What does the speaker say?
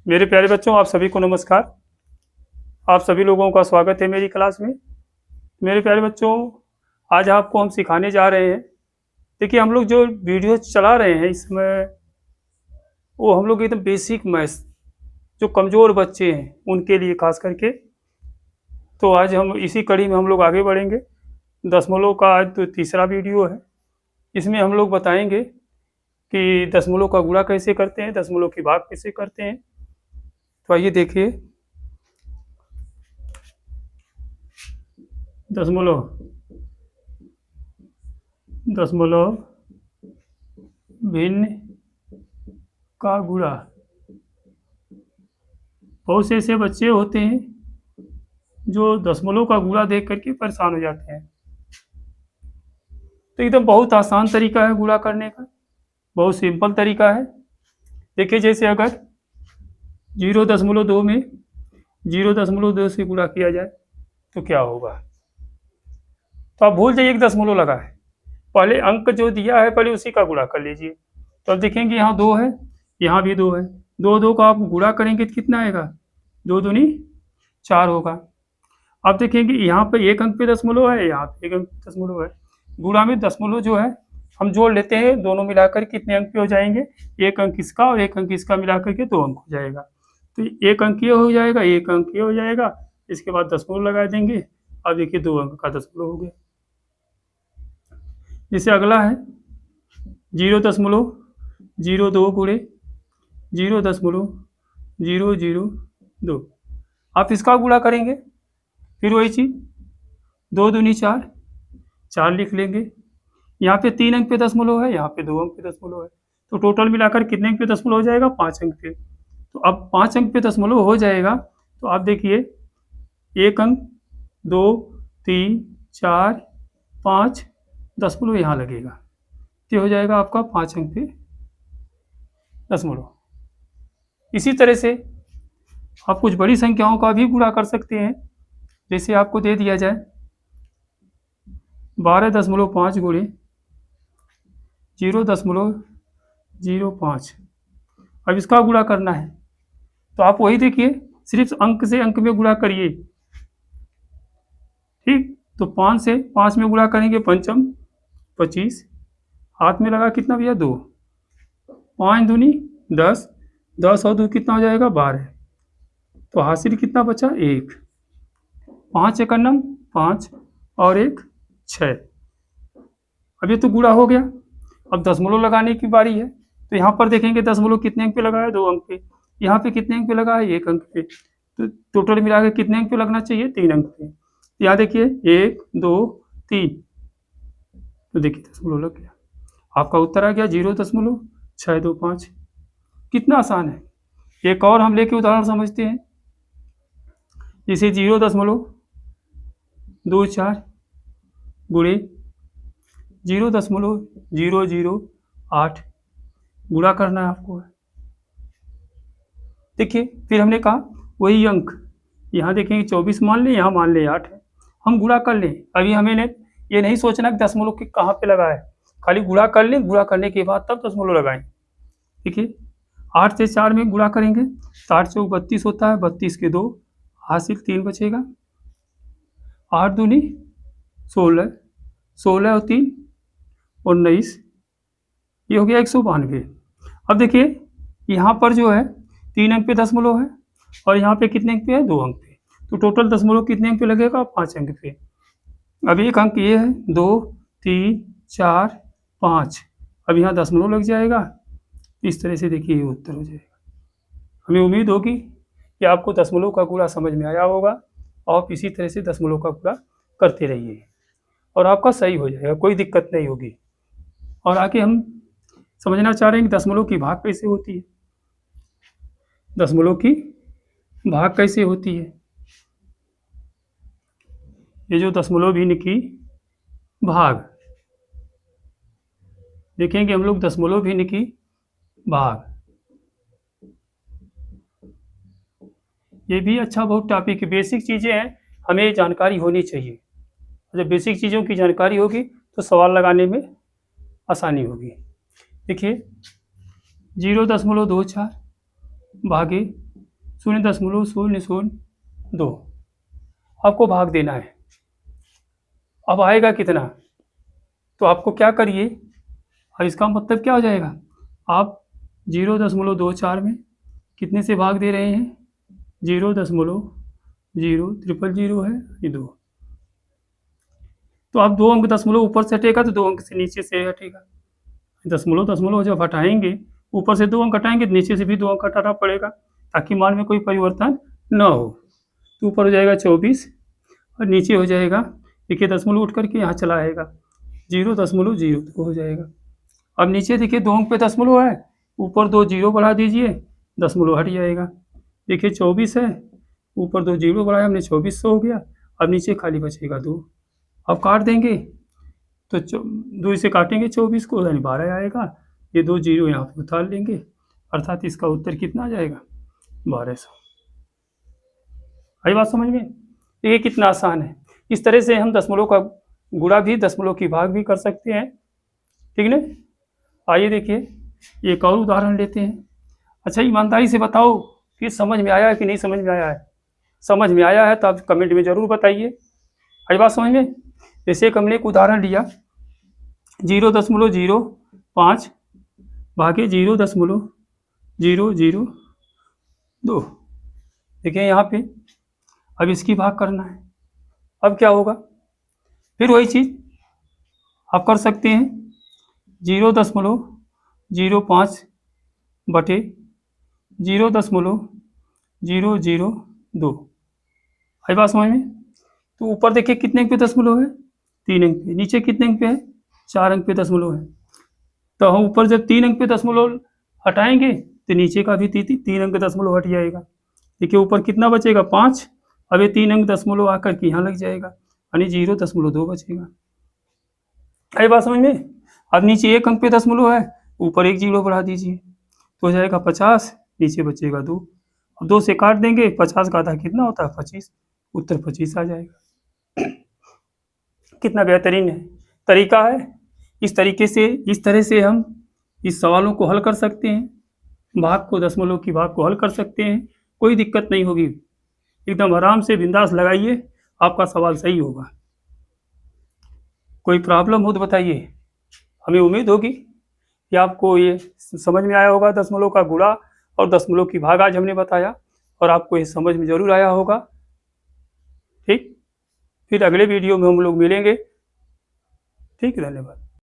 मेरे प्यारे बच्चों, आप सभी को नमस्कार। आप सभी लोगों का स्वागत है मेरी क्लास में। मेरे प्यारे बच्चों, आज आपको हम सिखाने जा रहे हैं। देखिए, हम लोग जो वीडियो चला रहे हैं इसमें, वो हम लोग एकदम बेसिक मैथ्स, जो कमज़ोर बच्चे हैं उनके लिए खास करके। तो आज हम इसी कड़ी में हम लोग आगे बढ़ेंगे। दशमलव का आज तो तीसरा वीडियो है। इसमें हम लोग बताएंगे कि दशमलव का गुणा कैसे करते हैं, दशमलव की भाग कैसे करते हैं। तो आइए देखिए, दशमलव दशमलव भिन्न का गुणा। बहुत से ऐसे बच्चे होते हैं जो दशमलव का गुणा देख करके परेशान हो जाते हैं। तो एकदम बहुत आसान तरीका है गुणा करने का, बहुत सिंपल तरीका है। देखिए, जैसे अगर 0.2 में 0.2 से गुणा किया जाए तो क्या होगा। तो आप भूल जाइए एक दशमलव लगा है, पहले अंक जो दिया है पहले उसी का गुणा कर लीजिए। तो अब देखेंगे यहाँ 2 है, यहाँ भी 2 है। 2 का आप गुणा करेंगे तो कितना आएगा, 2 दूनी 4 होगा। अब देखेंगे यहाँ पे एक अंक पे दशमलव है, यहाँ पे एक अंक पे दशमलव है। गुणा में दशमलव जो है हम जोड़ लेते हैं, दोनों मिलाकर कितने अंक पे हो जाएंगे, एक अंक इसका और एक अंक इसका मिलाकर के 2 अंक हो जाएगा। तो एक अंक ये हो जाएगा, एक अंक ये हो जाएगा, इसके बाद दशमलव लगा देंगे। अब देखिए 2 अंक का दशमलव हो गया। जैसे अगला है 0.02 गुणे 0.002। आप इसका गुणा करेंगे, फिर वही चीज 2 दूनी 4, 4 लिख लेंगे। यहाँ पे 3 अंक पे दशमलव है, यहाँ पे 2 अंक पे दशमलव है। तो टोटल मिलाकर कितने अंक पे दशमलव हो जाएगा, 5 अंक पे। तो अब 5 अंक पे दशमलव हो जाएगा। तो आप देखिए, एक अंक, 2, 3, 4, 5 दशमलव यहाँ लगेगा, तो हो जाएगा आपका 5 अंक पे दशमलव। इसी तरह से आप कुछ बड़ी संख्याओं का भी गुणा कर सकते हैं। जैसे आपको दे दिया जाए 12.5 गुणे 0.05। अब इसका गुणा करना है, तो आप वही देखिए, सिर्फ अंक से अंक में गुणा करिए। ठीक, तो 5 से 5 में गुणा करेंगे, पंचम 25, हाथ में लगा कितना भैया 2, 5 दूनी 10, 10 और 2 कितना हो जाएगा 12। तो हासिल कितना बचा 1, 5 एक अन्नम 5 और 1 6। अब ये तो गुणा हो गया। अब दशमलव लगाने की बारी है। तो यहाँ पर देखेंगे दशमलव कितने अंक पे लगा है, 2 अंक पे। यहाँ पे कितने अंक पे लगा है, 1 अंक पे। तो टोटल मिलाकर कितने अंक पे लगना चाहिए, 3 अंक पे। यहाँ देखिए 1 2 3, तो देखिए दशमलव लग गया। आपका उत्तर आ गया 0.625। कितना आसान है। एक और हम लेके उदाहरण समझते हैं। जैसे 0.24 गुणे 0.008 गुणा करना है आपको। देखिए, फिर हमने कहा वही अंक, यहाँ देखेंगे 24 मान लें, यहाँ मान लें 8 है, हम गुणा कर लें। अभी हमें ये नहीं सोचना कि दशमलव के कहाँ पे लगा है, खाली गुणा कर लें, गुणा करने के बाद तब दशमलव लगाएं। देखिए 8 से 4 में गुणा करेंगे तो 8 से 32 होता है, 32 के 2, हासिल 3 बचेगा, 8 दूनी 16, 16 और 3 19, ये हो गया 192। अब देखिए यहाँ पर जो है 3 अंक पे दशमलव है और यहाँ पे कितने अंक पे है, 2 अंक पे। तो टोटल दशमलव कितने अंक पे लगेगा, 5 अंक पे। अब एक अंक ये है, 2 3 4 5, अब यहाँ दशमलव लग जाएगा। इस तरह से देखिए ये उत्तर हो जाएगा। हमें उम्मीद होगी कि आपको दशमलव का गुणा समझ में आया होगा। आप इसी तरह से दशमलव का गुणा करते रहिए और आपका सही हो जाएगा, कोई दिक्कत नहीं होगी। और आगे हम समझना चाह रहे हैं कि दशमलव की भाग कैसे होती है। दशमलव की भाग कैसे होती है, ये जो दशमलव भिन्न की भाग देखेंगे हम लोग, दशमलव भिन्न की भाग, ये भी अच्छा बहुत टॉपिक है। बेसिक चीज़ें हैं, हमें जानकारी होनी चाहिए। जब बेसिक चीज़ों की जानकारी होगी तो सवाल लगाने में आसानी होगी। देखिए 0.24 भागे 0.002 आपको भाग देना है। अब आएगा कितना, तो आपको क्या करिए, और इसका मतलब क्या हो जाएगा, आप 0.24 में कितने से भाग दे रहे हैं, 0.0000 है ये 2, तो आप 2 अंक दशमलव ऊपर से हटेगा तो 2 अंक से नीचे से हटेगा। दशमलव जब हटाएंगे, ऊपर से 2 अंक हटाएंगे, नीचे से भी 2 अंक हटाना पड़ेगा ताकि मान में कोई परिवर्तन न हो। तो ऊपर हो जाएगा 24 और नीचे हो जाएगा, देखिए दशमलव उठ करके यहाँ चला आएगा, 0.02 हो जाएगा। अब नीचे देखिए 2 अंक पे दशमलव है, ऊपर 2 जीरो बढ़ा दीजिए, दशमलव हट जाएगा। देखिए 24 है, ऊपर 2 जीरो बढ़ाया हमने, 2400 हो गया। अब नीचे खाली बचेगा 2। अब काट देंगे तो 2 से काटेंगे 24 को, यानी 12 आएगा। ये 2 जीरो यहाँ पे उतार लेंगे, अर्थात इसका उत्तर कितना आ जाएगा, 1200। आई बात समझ में? ये कितना आसान है। इस तरह से हम दशमलव का गुणा भी, दशमलव की भाग भी कर सकते हैं, ठीक ना। आइए देखिए एक और उदाहरण लेते हैं। अच्छा, ईमानदारी से बताओ कि समझ में आया है कि नहीं समझ में आया है। समझ में आया है तो आप कमेंट में ज़रूर बताइए। आई बात समझ में? जैसे एक हमने एक उदाहरण लिया, 0.05 भागे 0.002। देखिए यहाँ पे अब इसकी भाग करना है। अब क्या होगा, फिर वही चीज़ आप कर सकते हैं, 0.05 बटे 0.002। आई बात समझ में? तो ऊपर देखिए कितने अंक पे दशमलव है, 3 अंक पे। नीचे कितने अंक पे है, 4 अंक पे दशमलव है। तो हम ऊपर जब 3 अंक पे दशमलव हटाएंगे तो नीचे का भी 3 अंक दशमलव हट जाएगा। देखिए ऊपर कितना बचेगा, 5। अब ये 3 अंक दशमलव आकर के यहाँ लग जाएगा, यानी 0.2 बचेगा। आई बात समझ में? अब नीचे 1 अंक पे दशमलव है, ऊपर 1 जीरो बढ़ा दीजिए तो हो जाएगा 50, नीचे बचेगा 2। अब 2 से काट देंगे, 50 का आधा कितना होता है, 25। उत्तर 25 आ जाएगा। कितना बेहतरीन है तरीका है। इस तरह से हम इस सवालों को हल कर सकते हैं, भाग को, दशमलव की भाग को हल कर सकते हैं। कोई दिक्कत नहीं होगी, एकदम आराम से बिंदास लगाइए, आपका सवाल सही होगा। कोई प्रॉब्लम हो तो बताइए, हमें उम्मीद होगी कि आपको ये समझ में आया होगा। दशमलव का गुणा और दशमलव की भाग आज हमने बताया, और आपको ये समझ में ज़रूर आया होगा। ठीक, फिर अगले वीडियो में हम लोग मिलेंगे। ठीक, धन्यवाद।